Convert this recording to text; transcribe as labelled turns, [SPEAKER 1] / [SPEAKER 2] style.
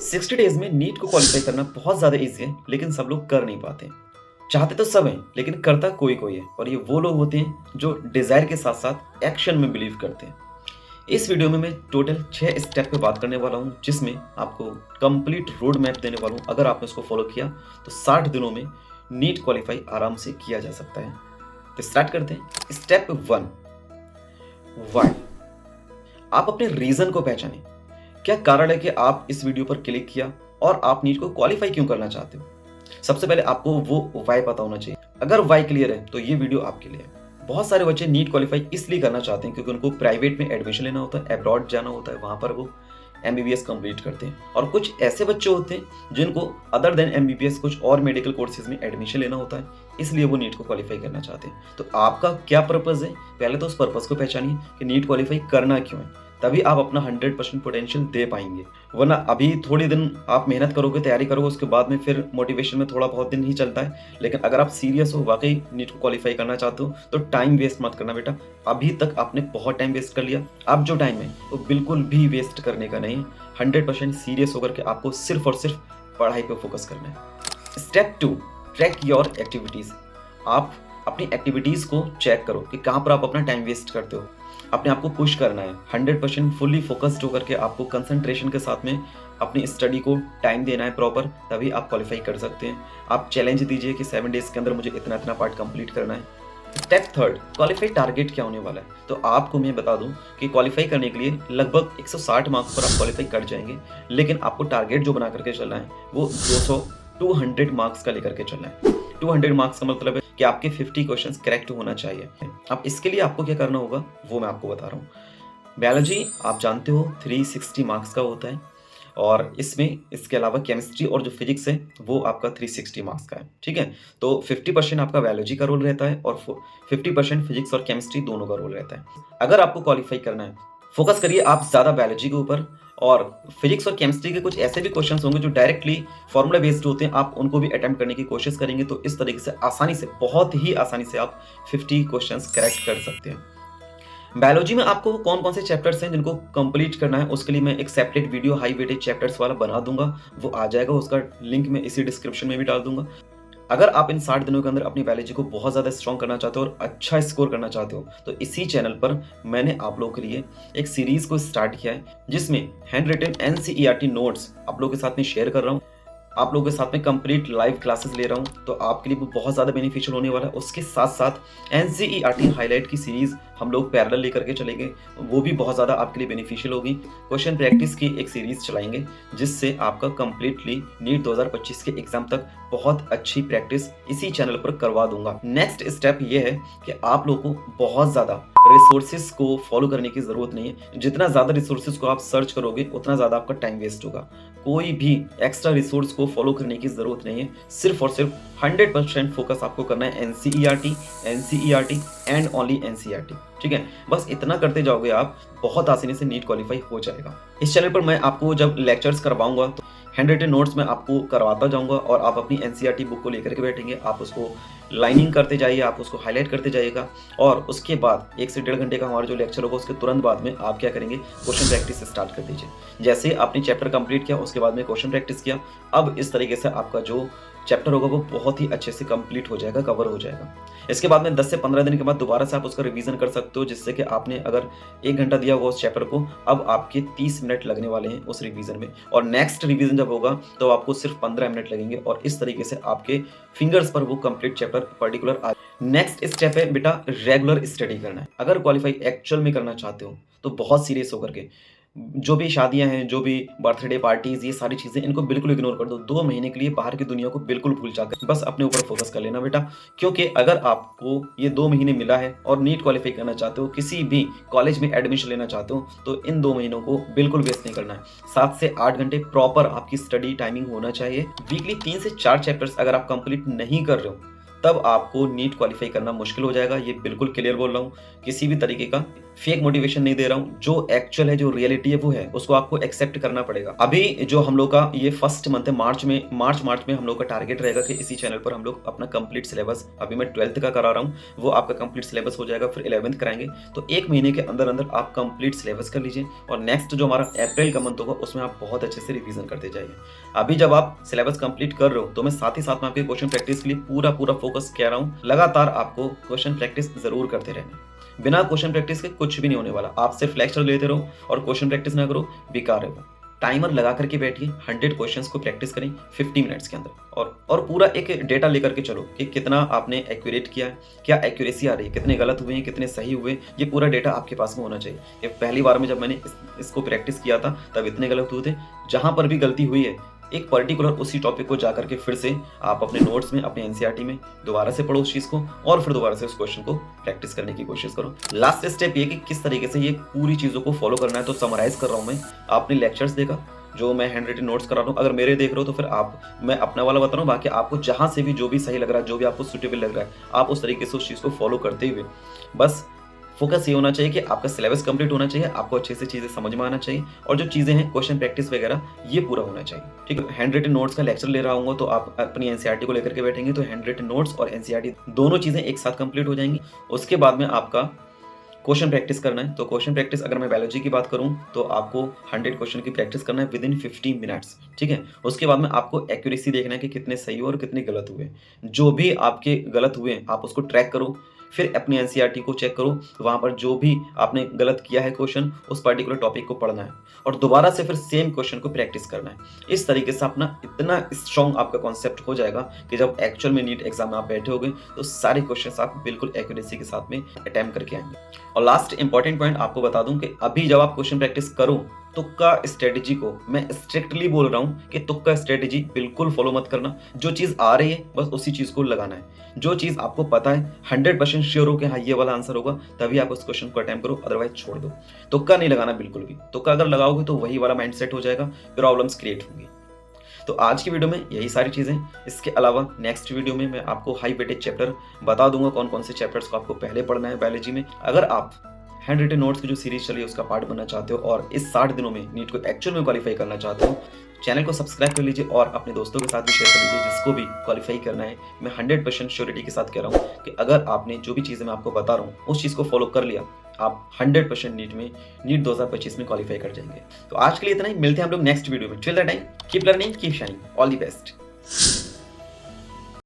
[SPEAKER 1] 60 days में NEET को qualify करना बहुत ज़्यादा ईज़ी है, लेकिन सब लोग कर नहीं पाते। चाहते तो सब हैं, लेकिन करता कोई-कोई है और ये वो लोग होते हैं जो डिज़ायर के साथ-साथ एक्शन में बिलीव करते हैं। इस वीडियो में मैं टोटल 6 स्टेप पे बात करने वाला हूँ, जिसमें आपको कंप्लीट रोड मैप देने वाला हूँ। अगर आपने इसको फॉलो किया, तो 60 दिनों में नीट क्वालिफाई आराम से किया जा सकता है। तो स्टार्ट करते हैं। Step 1, why. आप अपने रीज़न को पहचानें। क्या कारण है कि आप इस वीडियो पर क्लिक किया और आप नीट को क्वालिफाई क्यों करना चाहते हो? सबसे पहले आपको वो व्हाय पता होना चाहिए। अगर व्हाय क्लियर है तो ये वीडियो आपके लिए है। बहुत सारे बच्चे नीट क्वालिफाई इसलिए करना चाहते हैं क्योंकि उनको प्राइवेट में एडमिशन लेना होता है, अब्रॉड जाना होता है, वहाँ पर वो एमबीबीएस कंप्लीट करते हैं। और कुछ ऐसे बच्चे होते हैं जिनको अदर देन एमबीबीएस कुछ और मेडिकल कोर्सेज में एडमिशन लेना होता है, इसलिए वो नीट को क्वालिफाई करना चाहते हैं। तो आपका क्या पर्पज़ है? पहले तो उस पर्पज़ को पहचानिए कि नीट क्वालिफाई करना क्यों है, तभी आप अपना 100% पोटेंशियल दे पाएँगे। वरना अभी थोड़े दिन आप मेहनत करोगे, तैयारी करोगे, उसके बाद में फिर मोटिवेशन में थोड़ा बहुत दिन ही चलता है। लेकिन अगर आप सीरियस हो, वाक़ई नीट को क्वालिफ़ाई करना चाहते हो, तो टाइम वेस्ट मत करना बेटा। अभी तक आपने बहुत टाइम वेस्ट कर लिया। अब जो टाइम है, वो बिल्कुल भी वेस्ट करने का नहीं है। 100% सीरियस होकर के आपको सिर्फ़ और सिर्फ़ पढ़ाई पे फ़ोकस करना है। Step 2, track your activities. आप अपनी एक्टिविटीज़ को चेक करो कि कहाँ पर आप अपना टाइम वेस्ट करते हो। अपने आप को पुश करना है। 100% फुल्ली फ़ोकस्ड होकर के आपको कंसंट्रेशन के साथ में अपनी स्टडी को टाइम देना है प्रॉपर, तभी आप क्वालिफ़ाई कर सकते हैं। आप चैलेंज दीजिए कि 7 डेज़ के अंदर मुझे इतना-इतना पार्ट कंप्लीट करना है। स्टेप 3, क्वालिफ़ाई टारगेट क्या होने वाला है? तो आपको मैं बता दूँ कि क्वालिफ़ाई करने के लिए लगभग 160 मार्क्स पर आप क्वालिफ़ाई कर जाएँगे, लेकिन आपको टारगेट जो बना कर के चलना है, वो 200 मार्क्स का लेकर के चलना है। 200 मार्क्स का मतलब है कि आपके 50 क्वेश्चंस करेक्ट होना चाहिए। अब इसके लिए आपको क्या करना होगा, वो मैं आपको बता रहा हूँ। बायोलॉजी आप जानते हो 360 मार्क्स का होता है और इसमें इसके अलावा केमिस्ट्री और जो फिजिक्स है वो आपका 360 मार्क्स का है, ठीक है? तो 50% आपका बायोलॉजी का रोल रहता है और 50% फिजिक्स और केमिस्ट्री दोनों का रोल रहता है। अगर आपको क्वालिफाई करना है, फोकस करिए आप ज़्यादा बायोलॉजी के ऊपर। और फिजिक्स और केमिस्ट्री के कुछ ऐसे भी क्वेश्चंस होंगे जो डायरेक्टली फॉर्मूला बेस्ड होते हैं, आप उनको भी अटेम्प्ट करने की कोशिश करेंगे, तो इस तरीके से आसानी से, बहुत ही आसानी से आप 50 क्वेश्चंस करेक्ट कर सकते हैं। बायोलॉजी में आपको कौन-कौन से चैप्टर्स हैं जिनको कंप्लीट करना है, उसके लिए मैं एक separate video high weightage chapters वाला बना दूँगा, वो आ जाएगा, उसका लिंक मैं इसी डिस्क्रिप्शन में भी डाल दूँगा। अगर आप इन 60 दिनों के अंदर अपनी बायोलॉजी को बहुत ज़्यादा स्ट्रॉन्ग करना चाहते हो और अच्छा स्कोर करना चाहते हो, तो इसी चैनल पर मैंने आप लोगों के लिए एक सीरीज़ को स्टार्ट किया है, जिसमें हैंड रिटन एनसीईआरटी नोट्स आप लोगों के साथ में शेयर कर रहा हूँ। आप लोगों के साथ में कंप्लीट लाइव क्लासेस ले रहा हूँ, तो आपके लिए वो बहुत ज़्यादा बेनिफिशियल होने वाला है। उसके साथ-साथ एनसीईआरटी हाइलाइट की सीरीज़ हम लोग पैरेलल लेकर के चलेंगे, वो भी बहुत ज़्यादा आपके लिए बेनिफिशियल होगी। क्वेश्चन प्रैक्टिस की एक सीरीज़ चलाएँगे, जिससे आपका कंप्लीटली नीट 2025 के एग्ज़ाम तक बहुत अच्छी प्रैक्टिस इसी चैनल पर करवा दूँगा। नेक्स्ट स्टेप ये है कि आप लोगों को बहुत ज़्यादा रिसोर्सेज़ को फॉलो करने की ज़रूरत नहीं है। जितना ज़्यादा रिसोर्सेज़ को आप सर्च करोगे, उतना ज़्यादा आपका टाइम वेस्ट होगा। कोई भी एक्स्ट्रा रिसोर्स को फॉलो करने की ज़रूरत नहीं है। सिर्फ़ और सिर्फ 100% फ़ोकस आपको करना है NCERT, NCERT and only NCERT, ठीक है? बस इतना करते जाओगे आप, बहुत आसानी से नीट क्वालिफ़ाई हो जाएगा। इस चैनल पर मैं आपको जब लेक्चर्स करवाऊँगा, तो हैंड रिटन नोट्स मैं आपको करवाता जाऊँगा और आप अपनी एनसीईआरटी बुक को लेकर के बैठेंगे। आप उसको लाइनिंग करते जाइए, आप उसको हाइलाइट करते जाइएगा और उसके बाद 1 से डेढ़ घंटे का हमारा जो लेक्चर होगा, उसके तुरंत बाद में आप क्या करेंगे, क्वेश्चन प्रैक्टिस स्टार्ट कर दीजिए। जैसे ही आपने चैप्टर कंप्लीट किया, उसके बाद में क्वेश्चन प्रैक्टिस किया, अब इस तरीके से आपका जो चैप्टर होगा वो बहुत ही अच्छे से कंप्लीट हो जाएगा, कवर हो जाएगा। इसके बाद में 10 से 15 दिन के बाद दोबारा से आप उसका रिवीजन कर सकते हो, जिससे कि आपने अगर 1 घंटा दिया होगा उस चैप्टर को, अब आपके 30 मिनट लगने वाले हैं उस रिवीजन में, और नेक्स्ट रिवीजन जब होगा तो आपको सिर्फ 15 मिनट लगेंगे और इस तरीके से आपके फिंगर्स पर वो कंप्लीट चैप्टर पर्टिकुलर आ। नेक्स्ट स्टेप है बेटा, रेगुलर स्टडी करना है। अगर क्वालिफाई एक्चुअल में करना चाहते हो, तो बहुत सीरियस होकर के जो भी शादियाँ हैं, जो भी बर्थडे पार्टीज़, ये सारी चीज़ें, इनको बिल्कुल इग्नोर कर दो। 2 महीने के लिए बाहर की दुनिया को बिल्कुल भूल जाकर बस अपने ऊपर फ़ोकस कर लेना बेटा। क्योंकि अगर आपको ये 2 महीने मिला है और नीट क्वालिफ़ाई करना चाहते हो, किसी भी कॉलेज में एडमिशन लेना चाहते हो, तो इन 2 महीनों को बिल्कुल वेस्ट नहीं करना है। 7 से 8 घंटे प्रॉपर आपकी स्टडी टाइमिंग होना चाहिए। वीकली 3 से 4 चैप्टर्स अगर आप कंप्लीट नहीं कर रहे हो, तब आपको नीट क्वालिफ़ाई करना मुश्किल हो जाएगा। ये बिल्कुल क्लियर बोल रहा हूँ। किसी भी तरीके का फेक मोटिवेशन नहीं दे रहा हूँ, जो एक्चुअल है, जो रियलिटी है वो है, उसको आपको एक्सेप्ट करना पड़ेगा। अभी जो हम लोग का ये फर्स्ट मंथ है, मार्च में हम लोग का टारगेट रहेगा कि इसी चैनल पर हम लोग अपना कंप्लीट सिलेबस, अभी मैं 12th का करा रहा हूँ, वो आपका कंप्लीट सिलेबस हो जाएगा, फिर 11th कराएंगे। तो 1 महीने के अंदर आप कंप्लीट सिलेबस कर लीजिए और नेक्स्ट जो हमारा अप्रैल का मंथ होगा उसमें आप बहुत अच्छे से रिवीजन करते जाइए। अभी जब आप सिलेबस कंप्लीट कर रहे हो तो मैं साथ ही साथ में आपके क्वेश्चन प्रैक्टिस के लिए पूरा फोकस कह रहा हूँ। लगातार आपको क्वेश्चन प्रैक्टिस जरूर करते रहना। बिना क्वेश्चन प्रैक्टिस के कुछ भी नहीं होने वाला। आप सिर्फ लेक्चर लेते रहो और क्वेश्चन प्रैक्टिस ना करो, बेकार है वो। टाइमर लगा करके बैठिए, 100 क्वेश्चंस को प्रैक्टिस करें 50 मिनट्स के अंदर और पूरा एक डेटा लेकर के चलो कि कितना आपने एक्यूरेट किया है, क्या एक्यूरेसी आ रही है, कितने गलत हुए हैं, कितने सही हुए, ये पूरा डेटा आपके पास में होना चाहिए। ये पहली बार में जब मैंने इसको प्रैक्टिस किया था तब इतने गलत हुए थे। जहां पर भी गलती हुई है एक पर्टिकुलर उसी टॉपिक को जाकर के फिर से आप अपने नोट्स में, अपने एनसीईआरटी में दोबारा से पढ़ो उस चीज़ को और फिर दोबारा से उस क्वेश्चन को प्रैक्टिस करने की कोशिश करो। लास्ट स्टेप ये कि किस तरीके से ये पूरी चीज़ों को फॉलो करना है। तो समराइज कर रहा हूँ मैं। आपने लेक्चर्स देखा, जो मैं हैंड रिटन नोट्स करा रहा हूँ, अगर मेरे देख रहे हो तो फिर आप, मैं अपना वाला बता रहा हूँ, बाकी आपको जहाँ से भी जो भी सही लग रहा है, जो भी आपको सुटेबल लग रहा है, आप उस तरीके से उस चीज़ को फॉलो करते हुए बस फोकस ये होना चाहिए कि आपका सिलेबस कंप्लीट होना चाहिए, आपको अच्छे से चीज़ें समझ में आना चाहिए और जो चीज़ें हैं क्वेश्चन प्रैक्टिस वगैरह ये पूरा होना चाहिए। ठीक है, हैंड रिटन नोट्स का लेक्चर ले रहा हूँ तो आप अपनी एनसीईआरटी को लेकर के बैठेंगे तो हैंड रिटन नोट्स और एनसीईआरटी दोनों चीज़ें एक साथ कंप्लीट हो जाएंगी। उसके बाद में आपका क्वेश्चन प्रैक्टिस करना है। तो क्वेश्चन प्रैक्टिस अगर मैं बायोलॉजी की बात करूं तो आपको 100 क्वेश्चन की प्रैक्टिस करना है विद इन 15 मिनट्स। ठीक है, उसके बाद में आपको एक्यूरेसी देखना है कि कितने सही हुए और कितने गलत हुए। जो भी आपके गलत हुए आप उसको ट्रैक करो, फिर अपनी एनसीईआरटी को चेक करो, वहाँ पर जो भी आपने गलत किया है क्वेश्चन उस पर्टिकुलर टॉपिक को पढ़ना है और दोबारा से फिर सेम क्वेश्चन को प्रैक्टिस करना है। इस तरीके से अपना इतना स्ट्रॉन्ग आपका कॉन्सेप्ट हो जाएगा कि जब एक्चुअल में नीट एग्जाम में आप बैठे होगे तो सारे क्वेश्चंस आप बिल्कुल एक्यूरेसी के साथ में अटेम्प्ट करके आएंगे। और लास्ट इंपॉर्टेंट पॉइंट आपको बता दूं कि अभी जब आप क्वेश्चन प्रैक्टिस करो, तुक्का स्ट्रेटेजी को मैं स्ट्रिक्टली बोल रहा हूं कि तुक्का स्ट्रेटेजी बिल्कुल फॉलो मत करना। जो चीज आ रही है बस उसी चीज को लगाना है। जो चीज आपको पता है 100% श्योर हो कि हाँ ये वाला आंसर होगा, तभी आप उस क्वेश्चन को अटेम्प्ट करो, अदरवाइज छोड़ दो। तुक्का नहीं लगाना बिल्कुल भी। तुक्का अगर लगाओगे तो वही वाला माइंडसेट हो जाएगा, प्रॉब्लम्स क्रिएट होंगी। तो आज की वीडियो में यही सारी चीज़ें। इसके अलावा नेक्स्ट वीडियो में मैं आपको हाई वेटेज चैप्टर बता दूंगा, कौन कौन से चैप्टर्स को आपको पहले पढ़ना है बायोलॉजी में। अगर आप हैंड रिटन नोट्स की जो सीरीज चली है उसका पार्ट बनना चाहते हो और इस 60 दिनों में नीट को एक्चुअल में क्वालिफाई करना चाहते हो, चैनल को सब्सक्राइब कर लीजिए और अपने दोस्तों के साथ भी शेयर कर लीजिए जिसको भी क्वालिफाई करना है। मैं 100% श्योरिटी के साथ कह रहा हूँ कि अगर आपने जो भी चीज़ें मैं आपको बता रहा हूँ उस चीज़ को फॉलो कर लिया, आप 100% नीट 2025 में क्वालिफाई कर जाएंगे। तो आज के लिए इतना ही, मिलते हैं हम लोग नेक्स्ट वीडियो में। Till the time keep learning, keep shining, all the best.